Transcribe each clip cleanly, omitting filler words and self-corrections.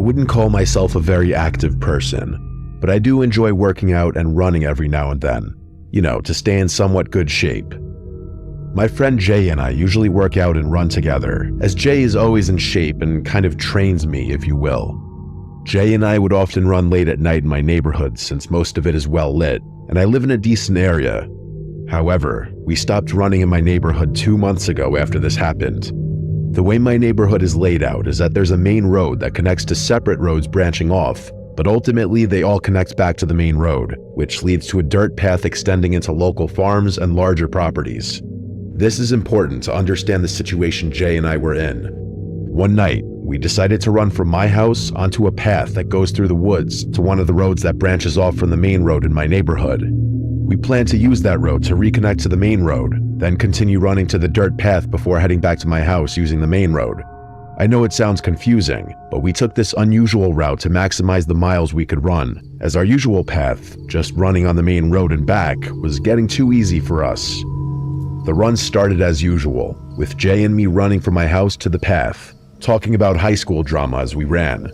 wouldn't call myself a very active person, but I do enjoy working out and running every now and then, to stay in somewhat good shape. My friend Jay and I usually work out and run together, as Jay is always in shape and kind of trains me, if you will. Jay and I would often run late at night in my neighborhood since most of it is well lit, and I live in a decent area. However, we stopped running in my neighborhood 2 months ago after this happened. The way my neighborhood is laid out is that there's a main road that connects to separate roads branching off, but ultimately they all connect back to the main road, which leads to a dirt path extending into local farms and larger properties. This is important to understand the situation Jay and I were in. One night, we decided to run from my house onto a path that goes through the woods to one of the roads that branches off from the main road in my neighborhood. We planned to use that road to reconnect to the main road, then continue running to the dirt path before heading back to my house using the main road. I know it sounds confusing, but we took this unusual route to maximize the miles we could run, as our usual path, just running on the main road and back, was getting too easy for us. The run started as usual, with Jay and me running from my house to the path, talking about high school drama as we ran.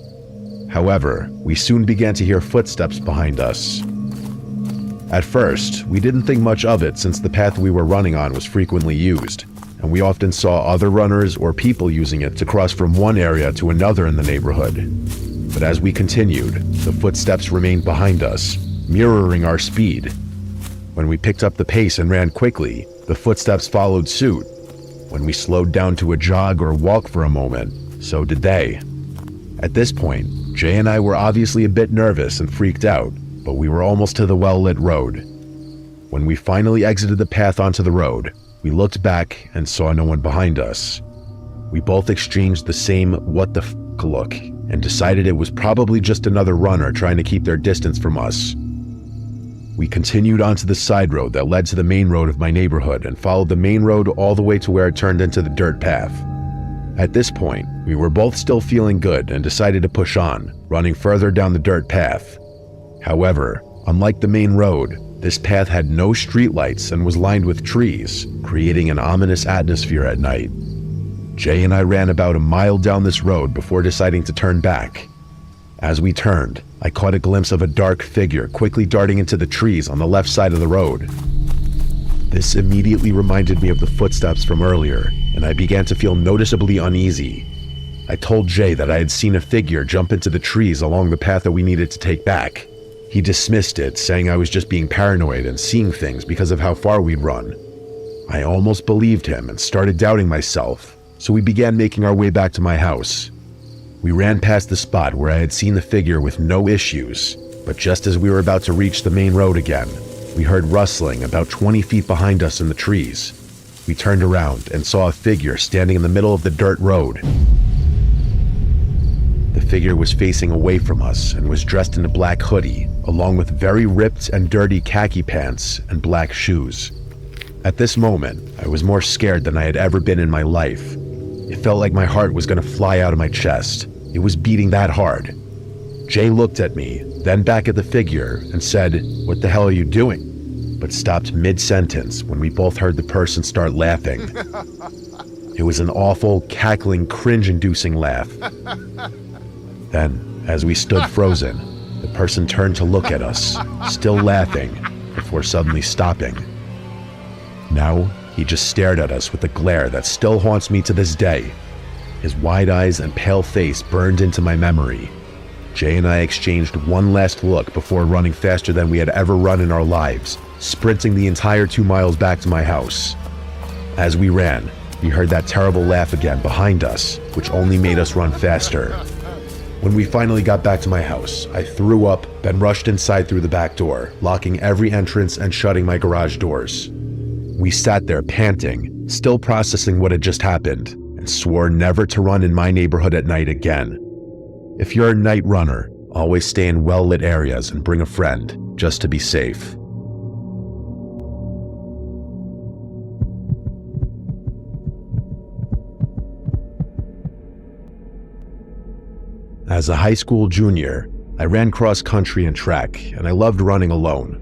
However, we soon began to hear footsteps behind us. At first, we didn't think much of it since the path we were running on was frequently used, and we often saw other runners or people using it to cross from one area to another in the neighborhood. But as we continued, the footsteps remained behind us, mirroring our speed. When we picked up the pace and ran quickly, the footsteps followed suit. When we slowed down to a jog or walk for a moment, so did they. At this point, Jay and I were obviously a bit nervous and freaked out, but we were almost to the well-lit road. When we finally exited the path onto the road, we looked back and saw no one behind us. We both exchanged the same what the f*** look and decided it was probably just another runner trying to keep their distance from us. We continued onto the side road that led to the main road of my neighborhood and followed the main road all the way to where it turned into the dirt path. At this point, we were both still feeling good and decided to push on, running further down the dirt path. However, unlike the main road, this path had no streetlights and was lined with trees, creating an ominous atmosphere at night. Jay and I ran about a mile down this road before deciding to turn back. As we turned, I caught a glimpse of a dark figure quickly darting into the trees on the left side of the road. This immediately reminded me of the footsteps from earlier, and I began to feel noticeably uneasy. I told Jay that I had seen a figure jump into the trees along the path that we needed to take back. He dismissed it, saying I was just being paranoid and seeing things because of how far we'd run. I almost believed him and started doubting myself, so we began making our way back to my house. We ran past the spot where I had seen the figure with no issues, but just as we were about to reach the main road again, we heard rustling about 20 feet behind us in the trees. We turned around and saw a figure standing in the middle of the dirt road. The figure was facing away from us and was dressed in a black hoodie, along with very ripped and dirty khaki pants and black shoes. At this moment, I was more scared than I had ever been in my life. It felt like my heart was going to fly out of my chest. It was beating that hard. Jay looked at me, then back at the figure, and said, "What the hell are you doing?" But stopped mid-sentence when we both heard the person start laughing. It was an awful, cackling, cringe-inducing laugh. Then, as we stood frozen, the person turned to look at us, still laughing, before suddenly stopping. Now, he just stared at us with a glare that still haunts me to this day. His wide eyes and pale face burned into my memory. Jay and I exchanged one last look before running faster than we had ever run in our lives, sprinting the entire 2 miles back to my house. As we ran, we heard that terrible laugh again behind us, which only made us run faster. When we finally got back to my house, I threw up, then rushed inside through the back door, locking every entrance and shutting my garage doors. We sat there panting, still processing what had just happened, and swore never to run in my neighborhood at night again. If you're a night runner, always stay in well-lit areas and bring a friend, just to be safe. As a high school junior, I ran cross country and track, and I loved running alone.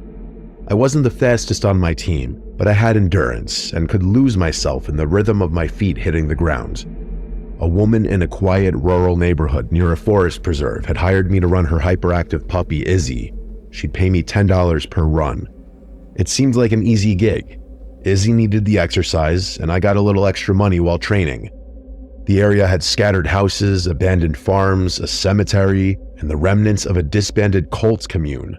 I wasn't the fastest on my team, but I had endurance and could lose myself in the rhythm of my feet hitting the ground. A woman in a quiet rural neighborhood near a forest preserve had hired me to run her hyperactive puppy, Izzy. She'd pay me $10 per run. It seemed like an easy gig. Izzy needed the exercise, and I got a little extra money while training. The area had scattered houses, abandoned farms, a cemetery, and the remnants of a disbanded cult commune.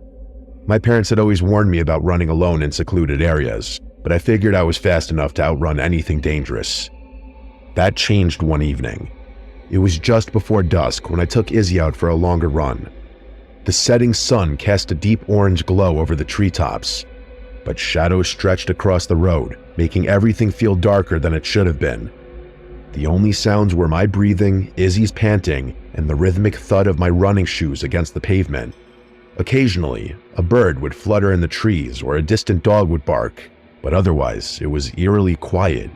My parents had always warned me about running alone in secluded areas, but I figured I was fast enough to outrun anything dangerous. That changed one evening. It was just before dusk when I took Izzy out for a longer run. The setting sun cast a deep orange glow over the treetops, but shadows stretched across the road, making everything feel darker than it should have been. The only sounds were my breathing, Izzy's panting, and the rhythmic thud of my running shoes against the pavement. Occasionally, a bird would flutter in the trees or a distant dog would bark, but otherwise it was eerily quiet.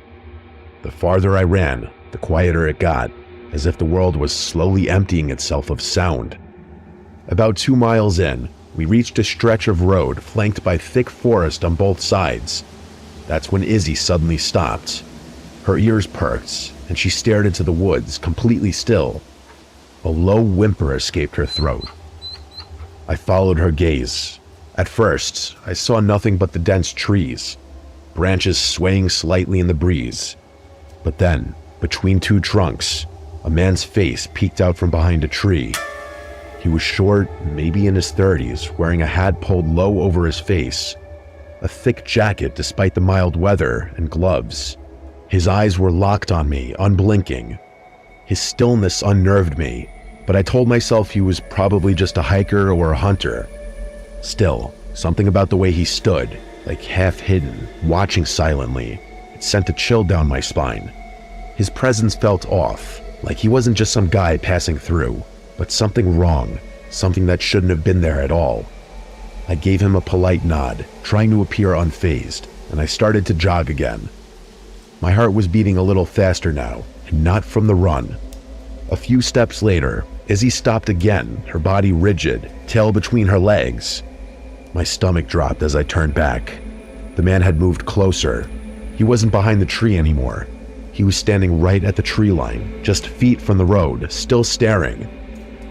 The farther I ran, the quieter it got, as if the world was slowly emptying itself of sound. About 2 miles in, we reached a stretch of road flanked by thick forest on both sides. That's when Izzy suddenly stopped. Her ears perked, and she stared into the woods, completely still. A low whimper escaped her throat. I followed her gaze. At first, I saw nothing but the dense trees, branches swaying slightly in the breeze. But then, between 2 trunks, a man's face peeked out from behind a tree. He was short, maybe in his 30s, wearing a hat pulled low over his face, a thick jacket despite the mild weather, and gloves. His eyes were locked on me, unblinking. His stillness unnerved me, but I told myself he was probably just a hiker or a hunter. Still, something about the way he stood, like half hidden, watching silently, it sent a chill down my spine. His presence felt off, like he wasn't just some guy passing through, but something wrong, something that shouldn't have been there at all. I gave him a polite nod, trying to appear unfazed, and I started to jog again. My heart was beating a little faster now, and not from the run. A few steps later, Izzy stopped again, her body rigid, tail between her legs. My stomach dropped as I turned back. The man had moved closer. He wasn't behind the tree anymore. He was standing right at the tree line, just feet from the road, still staring.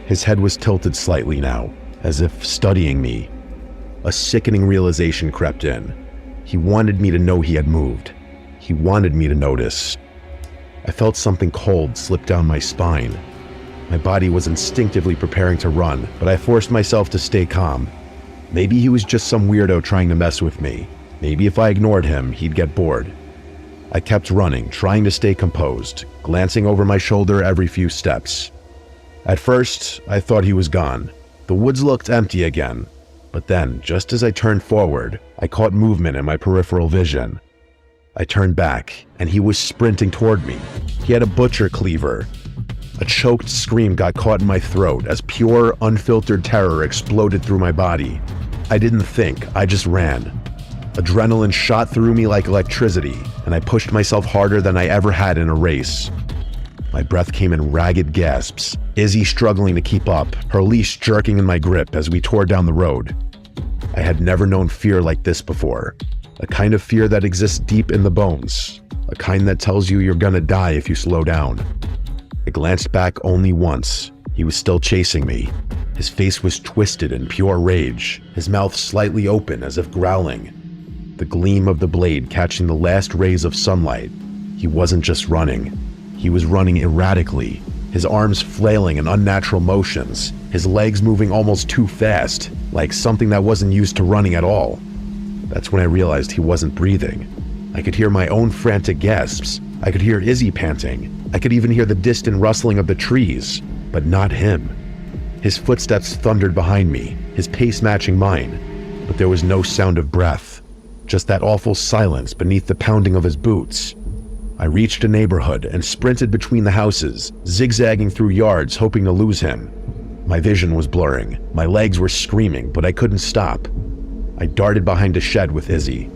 His head was tilted slightly now, as if studying me. A sickening realization crept in. He wanted me to know he had moved. He wanted me to notice. I felt something cold slip down my spine. My body was instinctively preparing to run, but I forced myself to stay calm. Maybe he was just some weirdo trying to mess with me. Maybe if I ignored him, he'd get bored. I kept running, trying to stay composed, glancing over my shoulder every few steps. At first, I thought he was gone. The woods looked empty again. But then, just as I turned forward, I caught movement in my peripheral vision. I turned back, and he was sprinting toward me. He had a butcher cleaver. A choked scream got caught in my throat as pure, unfiltered terror exploded through my body. I didn't think, I just ran. Adrenaline shot through me like electricity, and I pushed myself harder than I ever had in a race. My breath came in ragged gasps, Izzy struggling to keep up, her leash jerking in my grip as we tore down the road. I had never known fear like this before, a kind of fear that exists deep in the bones, a kind that tells you you're gonna die if you slow down. I glanced back only once. He was still chasing me. His face was twisted in pure rage, his mouth slightly open as if growling. The gleam of the blade catching the last rays of sunlight. He wasn't just running. He was running erratically, his arms flailing in unnatural motions, his legs moving almost too fast, like something that wasn't used to running at all. That's when I realized he wasn't breathing. I could hear my own frantic gasps. I could hear Izzy panting. I could even hear the distant rustling of the trees, but not him. His footsteps thundered behind me, his pace matching mine, but there was no sound of breath, just that awful silence beneath the pounding of his boots. I reached a neighborhood and sprinted between the houses, zigzagging through yards hoping to lose him. My vision was blurring, my legs were screaming, but I couldn't stop. I darted behind a shed with Izzy.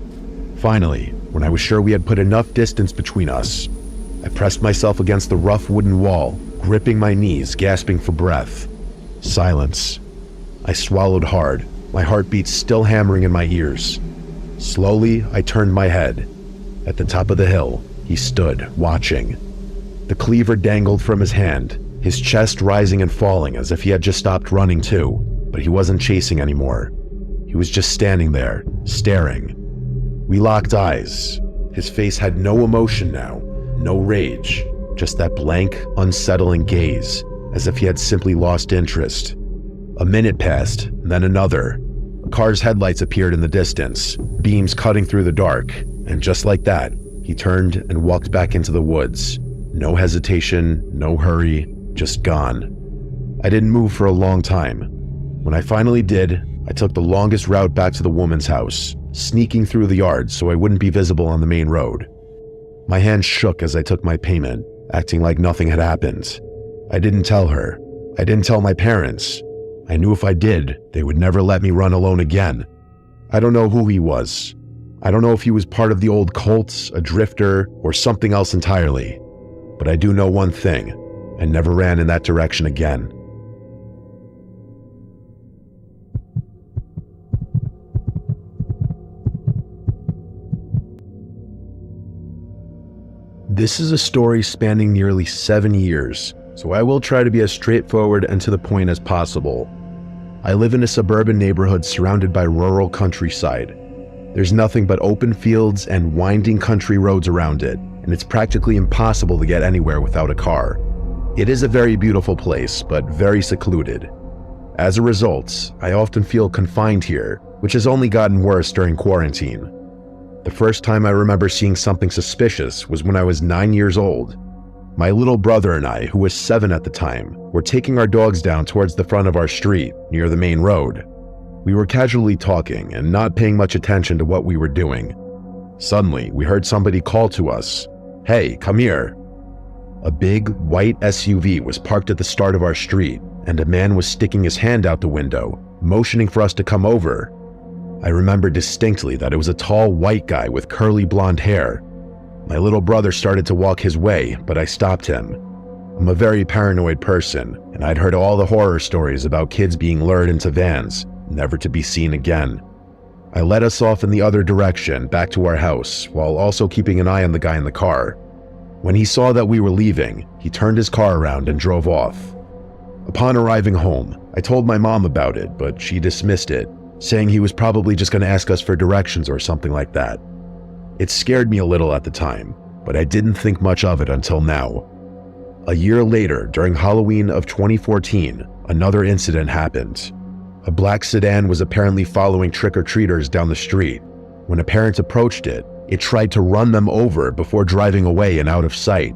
Finally, when I was sure we had put enough distance between us, I pressed myself against the rough wooden wall, gripping my knees, gasping for breath. Silence. I swallowed hard, my heartbeat still hammering in my ears. Slowly, I turned my head. At the top of the hill, he stood, watching. The cleaver dangled from his hand, his chest rising and falling as if he had just stopped running too, but he wasn't chasing anymore. He was just standing there, staring. We locked eyes. His face had no emotion now, no rage, just that blank, unsettling gaze, as if he had simply lost interest. A minute passed, then another. A car's headlights appeared in the distance, beams cutting through the dark, and just like that, he turned and walked back into the woods. No hesitation, no hurry, just gone. I didn't move for a long time. When I finally did, I took the longest route back to the woman's house, sneaking through the yard so I wouldn't be visible on the main road. My hands shook as I took my payment, acting like nothing had happened. I didn't tell her. I didn't tell my parents. I knew if I did, they would never let me run alone again. I don't know who he was. I don't know if he was part of the old cults, a drifter, or something else entirely. But I do know one thing. I never ran in that direction again. This is a story spanning nearly 7 years, so I will try to be as straightforward and to the point as possible. I live in a suburban neighborhood surrounded by rural countryside. There's nothing but open fields and winding country roads around it, and it's practically impossible to get anywhere without a car. It is a very beautiful place, but very secluded. As a result, I often feel confined here, which has only gotten worse during quarantine. The first time I remember seeing something suspicious was when I was 9 years old. My little brother and I, who was 7 at the time, were taking our dogs down towards the front of our street, near the main road. We were casually talking and not paying much attention to what we were doing. Suddenly, we heard somebody call to us, "Hey, come here." A big, white SUV was parked at the start of our street, and a man was sticking his hand out the window, motioning for us to come over. I remember distinctly that it was a tall white guy with curly blonde hair. My little brother started to walk his way, but I stopped him. I'm a very paranoid person, and I'd heard all the horror stories about kids being lured into vans, never to be seen again. I led us off in the other direction, back to our house, while also keeping an eye on the guy in the car. When he saw that we were leaving, he turned his car around and drove off. Upon arriving home, I told my mom about it, but she dismissed it, saying he was probably just going to ask us for directions or something like that. It scared me a little at the time, but I didn't think much of it until now. A year later, during Halloween of 2014, another incident happened. A black sedan was apparently following trick-or-treaters down the street. When a parent approached it, it tried to run them over before driving away and out of sight.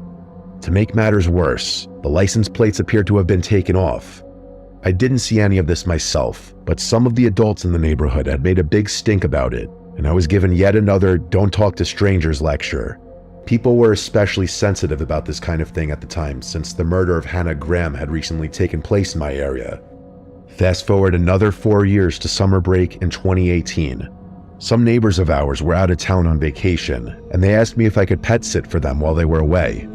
To make matters worse, the license plates appeared to have been taken off. I didn't see any of this myself, but some of the adults in the neighborhood had made a big stink about it, and I was given yet another "don't talk to strangers" lecture. People were especially sensitive about this kind of thing at the time, since the murder of Hannah Graham had recently taken place in my area. Fast forward another 4 years to summer break in 2018. Some neighbors of ours were out of town on vacation, and they asked me if I could pet sit for them while they were away.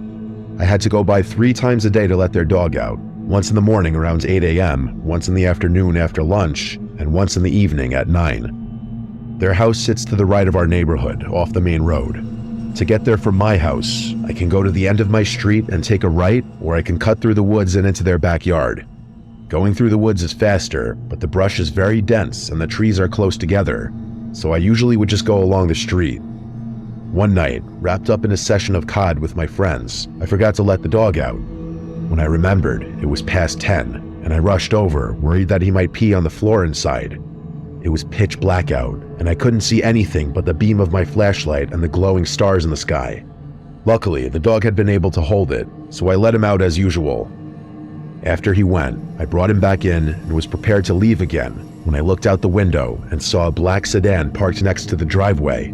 I had to go by 3 times a day to let their dog out, once in the morning around 8 a.m., once in the afternoon after lunch, and once in the evening at 9. Their house sits to the right of our neighborhood, off the main road. To get there from my house, I can go to the end of my street and take a right, or I can cut through the woods and into their backyard. Going through the woods is faster, but the brush is very dense and the trees are close together, so I usually would just go along the street. One night, wrapped up in a session of COD with my friends, I forgot to let the dog out. When I remembered, it was past 10, and I rushed over, worried that he might pee on the floor inside. It was pitch black out, and I couldn't see anything but the beam of my flashlight and the glowing stars in the sky. Luckily, the dog had been able to hold it, so I let him out as usual. After he went, I brought him back in and was prepared to leave again when I looked out the window and saw a black sedan parked next to the driveway.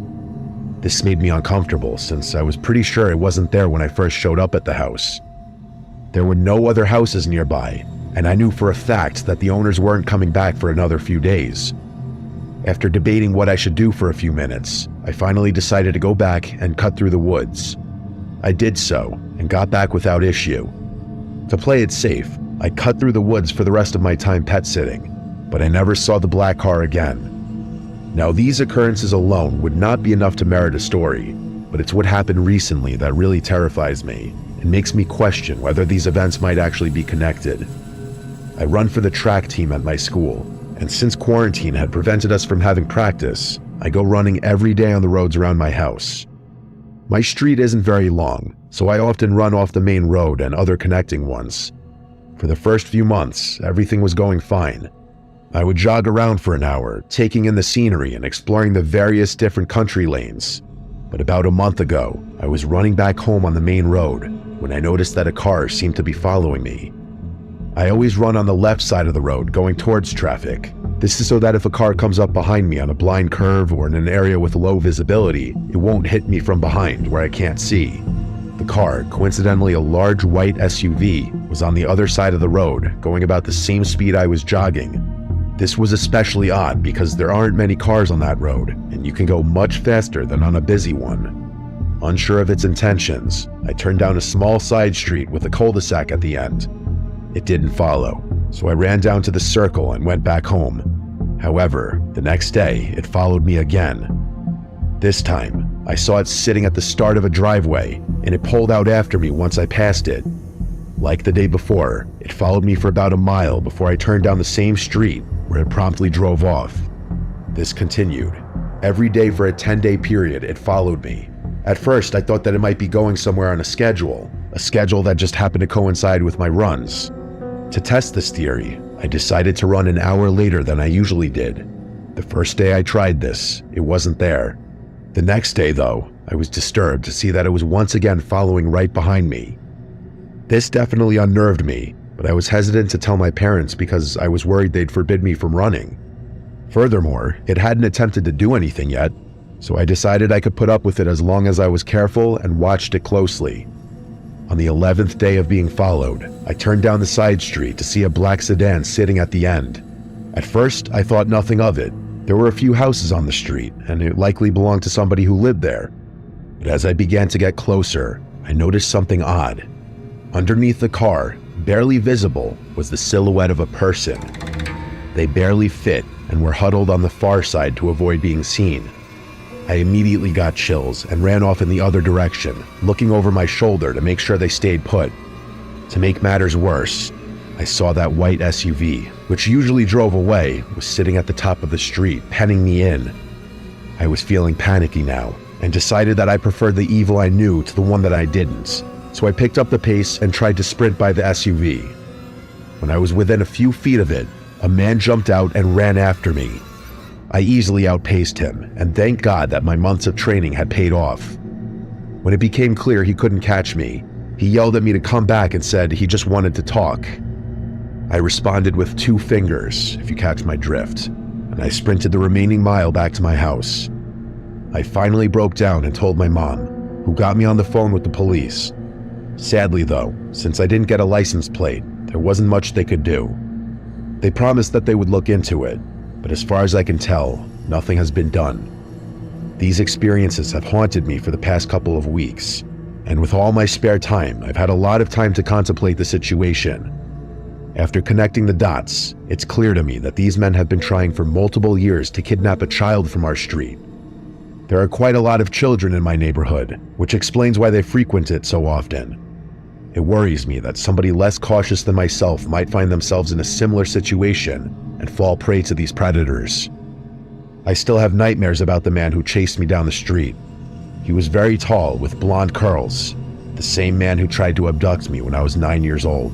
This made me uncomfortable since I was pretty sure it wasn't there when I first showed up at the house. There were no other houses nearby, and I knew for a fact that the owners weren't coming back for another few days. After debating what I should do for a few minutes, I finally decided to go back and cut through the woods. I did so, and got back without issue. To play it safe, I cut through the woods for the rest of my time pet sitting, but I never saw the black car again. Now, these occurrences alone would not be enough to merit a story, but it's what happened recently that really terrifies me. and makes me question whether these events might actually be connected. I run for the track team at my school, and since quarantine had prevented us from having practice, I go running every day on the roads around my house. My street isn't very long, so I often run off the main road and other connecting ones. For the first few months, everything was going fine. I would jog around for an hour, taking in the scenery and exploring the various different country lanes. But about a month ago, I was running back home on the main road when I noticed that a car seemed to be following me. I always run on the left side of the road going towards traffic. This is so that if a car comes up behind me on a blind curve or in an area with low visibility, it won't hit me from behind where I can't see. The car, coincidentally a large white SUV, was on the other side of the road, going about the same speed I was jogging. This was especially odd because there aren't many cars on that road, and you can go much faster than on a busy one. Unsure of its intentions, I turned down a small side street with a cul-de-sac at the end. It didn't follow, so I ran down to the circle and went back home. However, the next day, it followed me again. This time, I saw it sitting at the start of a driveway, and it pulled out after me once I passed it. Like the day before, it followed me for about a mile before I turned down the same street, where it promptly drove off. This continued. Every day for a 10-day period, it followed me. At first, I thought that it might be going somewhere on a schedule that just happened to coincide with my runs. To test this theory, I decided to run an hour later than I usually did. The first day I tried this, it wasn't there. The next day, though, I was disturbed to see that it was once again following right behind me. This definitely unnerved me, but I was hesitant to tell my parents because I was worried they'd forbid me from running. Furthermore, it hadn't attempted to do anything yet, so I decided I could put up with it as long as I was careful and watched it closely. On the 11th day of being followed, I turned down the side street to see a black sedan sitting at the end. At first, I thought nothing of it. There were a few houses on the street, and it likely belonged to somebody who lived there. But as I began to get closer, I noticed something odd. Underneath the car, barely visible, was the silhouette of a person. They barely fit and were huddled on the far side to avoid being seen. I immediately got chills and ran off in the other direction, looking over my shoulder to make sure they stayed put. To make matters worse, I saw that white SUV, which usually drove away, was sitting at the top of the street, penning me in. I was feeling panicky now, and decided that I preferred the evil I knew to the one that I didn't, so I picked up the pace and tried to sprint by the SUV. When I was within a few feet of it, a man jumped out and ran after me. I easily outpaced him, and thank God that my months of training had paid off. When it became clear he couldn't catch me, he yelled at me to come back and said he just wanted to talk. I responded with 2 fingers, if you catch my drift, and I sprinted the remaining mile back to my house. I finally broke down and told my mom, who got me on the phone with the police. Sadly though, since I didn't get a license plate, there wasn't much they could do. They promised that they would look into it, but as far as I can tell, nothing has been done. These experiences have haunted me for the past couple of weeks, and with all my spare time, I've had a lot of time to contemplate the situation. After connecting the dots, it's clear to me that these men have been trying for multiple years to kidnap a child from our street. There are quite a lot of children in my neighborhood, which explains why they frequent it so often. It worries me that somebody less cautious than myself might find themselves in a similar situation and fall prey to these predators. I still have nightmares about the man who chased me down the street. He was very tall with blonde curls, the same man who tried to abduct me when I was 9 years old.